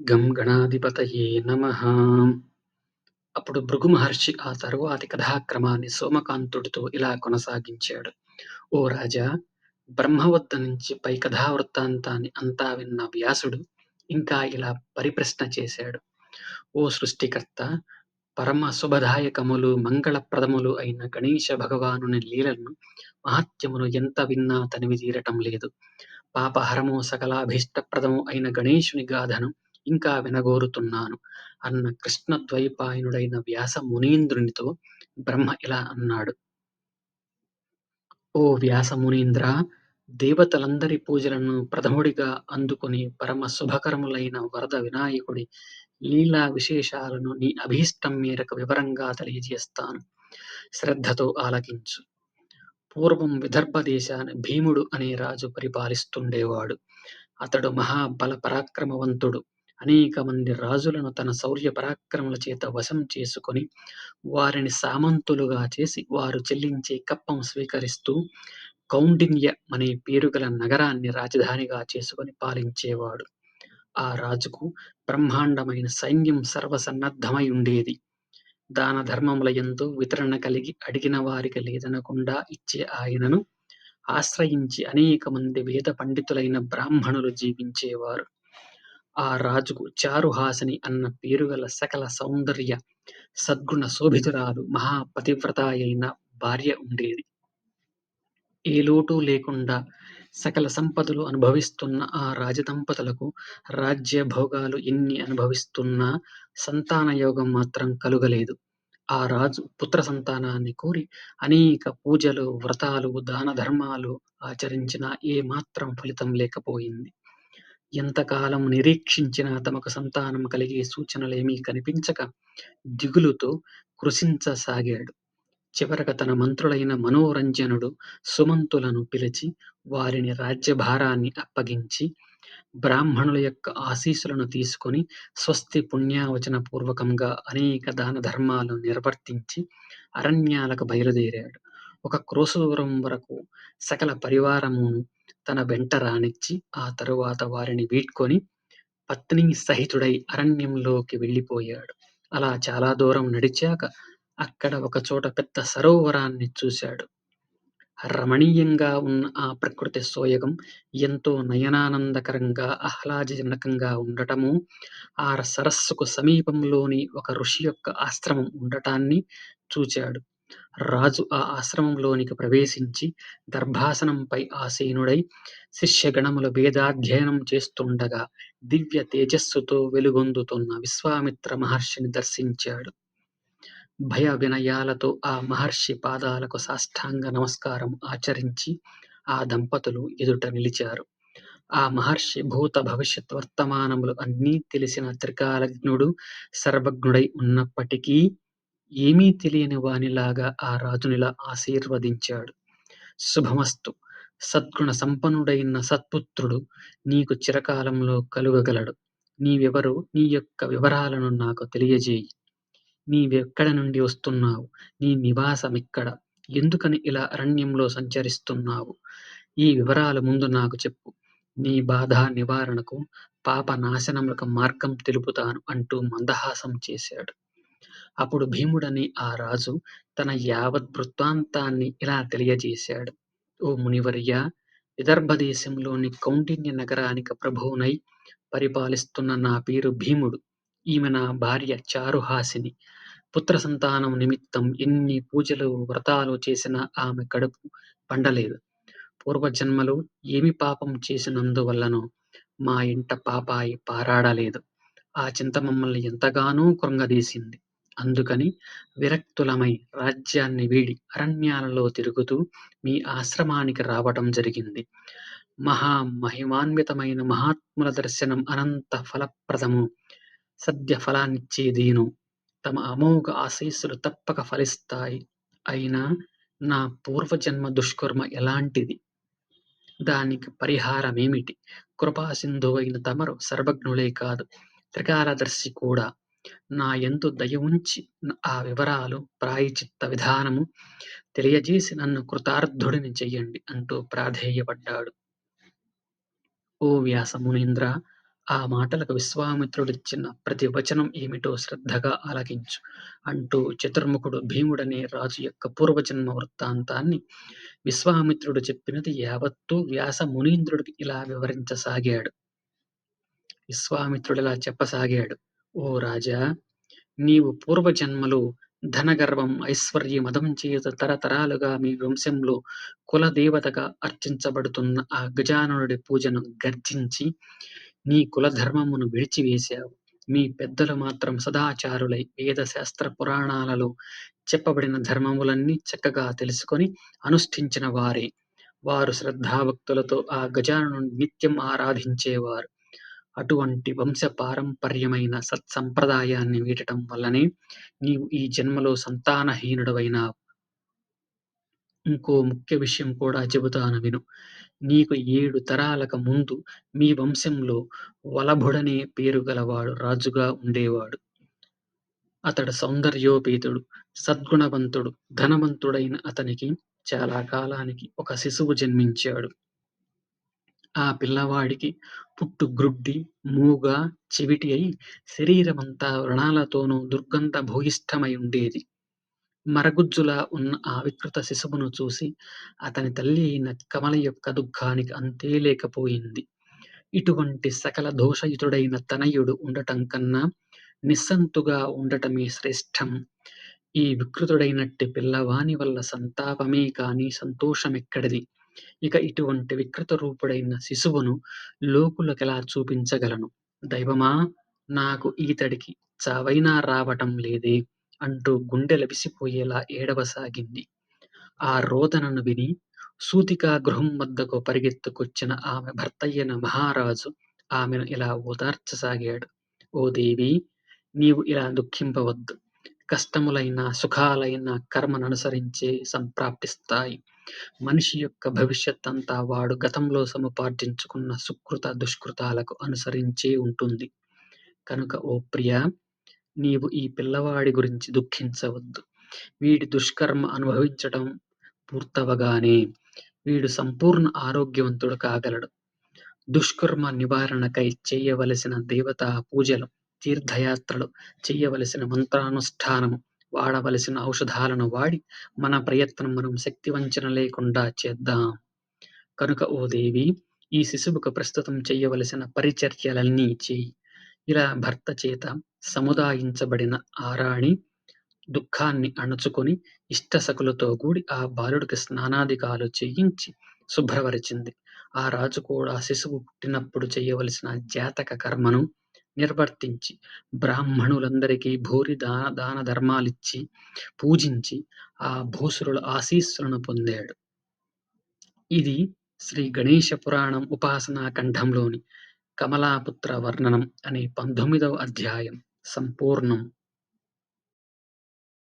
గం గణాధిపతయే నమః. అప్పుడు భృగు మహర్షి ఆ తరువాతి కథాక్రమాన్ని సోమకాంతుడితో ఇలా కొనసాగించాడు. ఓ రాజా! బ్రహ్మ వద్ద నుంచి పై కథావృత్తాంతాన్ని అంతా విన్న వ్యాసుడు ఇంకా ఇలా పరిప్రశ్న చేశాడు. ఓ సృష్టికర్త! పరమ శుభదాయకములు, మంగళప్రదములు అయిన గణేశ భగవానుని లీలలను, మహాత్మ్యమును ఎంత విన్నా తనివి తీరటం లేదు. పాపహరము సకలాభీష్టప్రదము అయిన గణేశుని గాథను ఇంకా వినగోరుతున్నాను అన్న కృష్ణద్వైపాయనుడైన వ్యాస మునీంద్రునితో బ్రహ్మ ఇలా అన్నాడు. ఓ వ్యాస మునీంద్రా! దేవతలందరి పూజలను ప్రథముడిగా అందుకుని పరమ శుభకరములైన వరద వినాయకుడి లీలా విశేషాలను నీ అభీష్టం మేరకు వివరంగా తెలియజేస్తాను. శ్రద్ధతో ఆలకించు. పూర్వం విదర్భ దేశాన్ని భీముడు అనే రాజు పరిపాలిస్తుండేవాడు. అతడు మహాబల పరాక్రమవంతుడు. అనేక మంది రాజులను తన శౌర్య పరాక్రమముల చేత వశం చేసుకొని, వారిని సామంతులుగా చేసి, వారు చెల్లించే కప్పం స్వీకరిస్తూ, కౌండిన్య అనే పేరుగల నగరాన్ని రాజధానిగా చేసుకొని పాలించేవాడు. ఆ రాజుకు బ్రహ్మాండమైన సైన్యం సర్వసన్నద్ధమై ఉండేది. దాన ధర్మముల యందు వితరణ కలిగి అడిగిన వారికి లేదనకుండా ఇచ్చే ఆయనను ఆశ్రయించి అనేక మంది వేద పండితులైన బ్రాహ్మణులు జీవించేవారు. ఆ రాజుకు చారుహాసిని అన్న పేరుగల సకల సౌందర్య సద్గుణ శోభితురాలు మహాపతివ్రతాయైన భార్య ఉండేది. ఏ లోటు లేకుండా సకల సంపదలు అనుభవిస్తున్న ఆ రాజదంపతులకు రాజ్య భోగాలు ఎన్ని అనుభవిస్తున్నా సంతాన యోగం మాత్రం కలుగలేదు. ఆ రాజు పుత్ర సంతానాన్ని కోరి అనేక పూజలు, వ్రతాలు, దాన ధర్మాలు ఆచరించినా ఏ మాత్రం ఫలితం లేకపోయింది. ఎంతకాలం నిరీక్షించినా తమకు సంతానం కలిగే సూచనలేమీ కనిపించక దిగులుతో కృశించసాగాడు. చివరగా తన మంత్రులైన మనోరంజనుడు సుమంతులను పిలిచి వారిని రాజ్యభారాన్ని అప్పగించి, బ్రాహ్మణుల యొక్క ఆశీస్సులను తీసుకొని స్వస్తి పుణ్యావచన పూర్వకంగా అనేక దాన ధర్మాలు నిర్వర్తించి అరణ్యాలకు బయలుదేరాడు. ఒక క్రోశ దూరం వరకు సకల పరివారమును తన వెంట రానిచ్చి, ఆ తరువాత వారిని వీడ్కొని పత్నీ సహితుడై అరణ్యంలోకి వెళ్ళిపోయాడు. అలా చాలా దూరం నడిచాక అక్కడ ఒకచోట పెద్ద సరోవరాన్ని చూశాడు. రమణీయంగా ఉన్న ఆ ప్రకృతి సోయగం ఎంతో నయనానందకరంగా, ఆహ్లాదజనకంగా ఉండటమూ, ఆ సరస్సుకు సమీపంలోని ఒక ఋషి యొక్క ఆశ్రమం ఉండటాన్ని చూచాడు. రాజు ఆ ఆశ్రమంలోనికి ప్రవేశించి దర్భాసనంపై ఆసీనుడై శిష్యగణములు వేదాధ్యయనం చేస్తుండగా దివ్య తేజస్సుతో వెలుగొందుతున్న విశ్వామిత్ర మహర్షిని దర్శించాడు. భయ వినయాలతో ఆ మహర్షి పాదాలకు సాష్టాంగ నమస్కారం ఆచరించి ఆ దంపతులు ఎదుట నిలిచారు. ఆ మహర్షి భూత భవిష్యత్ వర్తమానములు అన్నీ తెలిసిన త్రికాలజ్ఞుడు, సర్వజ్ఞుడై ఉన్నప్పటికీ ఏమీ తెలియని వానిలాగా ఆ రాజునిలా ఆశీర్వదించాడు. శుభమస్తు. సద్గుణ సంపన్నుడైన సత్పుత్రుడు నీకు చిరకాలంలో కలుగగలడు. నీవెవరో, నీ యొక్క వివరాలను నాకు తెలియజేయి. నీవెక్కడి నుండి వస్తున్నావు? నీ నివాసమెక్కడ? ఎందుకని ఇలా అరణ్యంలో సంచరిస్తున్నావు? ఈ వివరాలు ముందు నాకు చెప్పు. నీ బాధ నివారణకు, పాప నాశనములకు మార్గం తెలుపుతాను అంటూ మందహాసం చేశాడు. అప్పుడు భీముడనే ఆ రాజు తన యావత్ వృత్తాంతాన్ని ఇలా తెలియజేశాడు. ఓ మునివర్యా! విదర్భ దేశంలోని కౌండిన్య నగరానికి ప్రభువునై పరిపాలిస్తున్న నా పేరు భీముడు. ఈమె నా భార్య చారుహాసిని. పుత్ర సంతానం నిమిత్తం ఎన్ని పూజలు, వ్రతాలు చేసినా ఆమె కడుపు పండలేదు. పూర్వజన్మలో ఏమి పాపం చేసినందువల్లనో మా ఇంట పాపాయి పారాడలేదు. ఆ చింత మమ్మల్ని ఎంతగానో కృంగదీసింది. అందుకని విరక్తులమై రాజ్యాన్ని వీడి అరణ్యాలలో తిరుగుతూ మీ ఆశ్రమానికి రావటం జరిగింది. మహా మహిమాన్వితమైన మహాత్ముల దర్శనం అనంత ఫలప్రదము. సద్య ఫలాన్నిచ్చేదీను. తమ అమోఘ ఆశీస్సులు తప్పక ఫలిస్తాయి. అయినా నా పూర్వజన్మ దుష్కర్మ ఎలాంటిది? దానికి పరిహారమేమిటి? కృపాసింధువైన తమరు సర్వజ్ఞులే కాదు, త్రికాలదర్శి కూడా. నా యందు దయ ఉంచి ఆ వివరాలు, ప్రాయశ్చిత్త విధానము తెలియజేసి నన్ను కృతార్థుడిని చెయ్యండి అంటూ ప్రాధేయపడ్డాడు. ఓ వ్యాస మునీంద్ర! ఆ మాటలకు విశ్వామిత్రుడిచ్చిన ప్రతి వచనం ఏమిటో శ్రద్ధగా ఆలకించు అంటూ చతుర్ముఖుడు భీముడనే రాజు యొక్క పూర్వజన్మ వృత్తాంతాన్ని విశ్వామిత్రుడు చెప్పినది యావత్తూ వ్యాస మునీంద్రుడికి ఇలా వివరించసాగాడు. విశ్వామిత్రుడిలా చెప్పసాగాడు. ఓ రాజా! నీవు పూర్వజన్మలో ధనగర్వం, ఐశ్వర్యమదం చేత తరతరాలుగా మీ వంశంలో కులదేవతగా అర్చించబడుతున్న ఆ గజాననుడి పూజను గర్జించి నీ కులధర్మమును విడిచివేశావు. మీ పెద్దలు మాత్రం సదాచారులై వేద శాస్త్ర పురాణాలలో చెప్పబడిన ధర్మములన్నీ చక్కగా తెలుసుకొని అనుష్ఠించిన వారే. వారు శ్రద్ధాభక్తులతో ఆ గజాననుని నిత్యం ఆరాధించేవారు. అటువంటి వంశపారంపర్యమైన సత్సంప్రదాయాన్ని వీడటం వల్లనే నీవు ఈ జన్మలో సంతానహీనుడవైనావు. ఇంకో ముఖ్య విషయం కూడా చెబుతాను విను. నీకు 7 తరాలకు ముందు మీ వంశంలో వలభుడనే పేరు గలవాడు రాజుగా ఉండేవాడు. అతడు సౌందర్యోపేతుడు, సద్గుణవంతుడు, ధనవంతుడైన అతనికి చాలా కాలానికి ఒక శిశువు జన్మించాడు. ఆ పిల్లవాడికి పుట్టు గ్రుడ్డి, మూగ, చెవిటి అయి శరీరమంతా వ్రణాలతోనూ దుర్గంధ భూయిష్టమై ఉండేది. మరగుజ్జులా ఉన్న ఆ వికృత శిశువును చూసి అతని తల్లి అయిన కమల యొక్క దుఃఖానికి అంతే లేకపోయింది. ఇటువంటి సకల దోషయుతుడైన తనయుడు ఉండటం కన్నా నిస్సంతుగా ఉండటమే శ్రేష్టం. ఈ వికృతుడైనట్టి పిల్లవాని వల్ల సంతాపమే కాని సంతోషమెక్కడిది? ఇక ఇటువంటి వికృత రూపుడైన శిశువును లోకులకెలా చూపించగలను? దైవమా! నాకు ఈతడికి చావైనా రావటం లేదే అంటూ గుండెలవిసిపోయేలా ఏడవసాగింది. ఆ రోదనను విని సూతికా గృహం వద్దకు పరిగెత్తుకొచ్చిన ఆమె భర్తయైన మహారాజు ఆమెను ఇలా ఓదార్చసాగాడు. ఓ దేవీ! నీవు ఇలా దుఃఖింపవద్దు. కష్టములైన, సుఖాలైన కర్మననుసరించే సంప్రాప్తిస్తాయి. మనిషి యొక్క భవిష్యత్తంతా వాడు గతంలో సముపార్జించుకున్న సుకృత, దుష్కృతాలకు అనుసరించే ఉంటుంది. కనుక ఓ ప్రియా! నీవు ఈ పిల్లవాడి గురించి దుఃఖించవద్దు. వీడి దుష్కర్మ అనుభవించటం పూర్తవగానే వీడు సంపూర్ణ ఆరోగ్యవంతుడు కాగలడు. దుష్కర్మ నివారణకై చేయవలసిన దేవతా పూజలు, తీర్థయాత్రలు, చెయ్యవలసిన మంత్రానుష్ఠానము, వాడవలసిన ఔషధాలను వాడి మన ప్రయత్నం మనం శక్తివంచన లేకుండా చేద్దాం. కనుక ఓ దేవి! ఈ శిశువుకు ప్రస్తుతం చెయ్యవలసిన పరిచర్యలన్నీ చెయ్యి. ఇలా భర్త చేత సముదాయించబడిన ఆ రాణి దుఃఖాన్ని అణచుకొని ఇష్టసఖులతో కూడి ఆ బాలుడికి స్నానాదికాలు చేయించి శుభ్రపరిచింది. ఆ రాజు కూడా శిశువు పుట్టినప్పుడు చెయ్యవలసిన జాతక కర్మను నిర్వర్తించి బ్రాహ్మణులందరికీ భూరి దాన ధర్మాలిచ్చి పూజించి ఆ భూసురుల ఆశీస్సులను పొందాడు. ఇది శ్రీ గణేశ పురాణం ఉపాసనా ఖండంలోని కమలాపుత్ర వర్ణనం అనే 19వ అధ్యాయం సంపూర్ణం.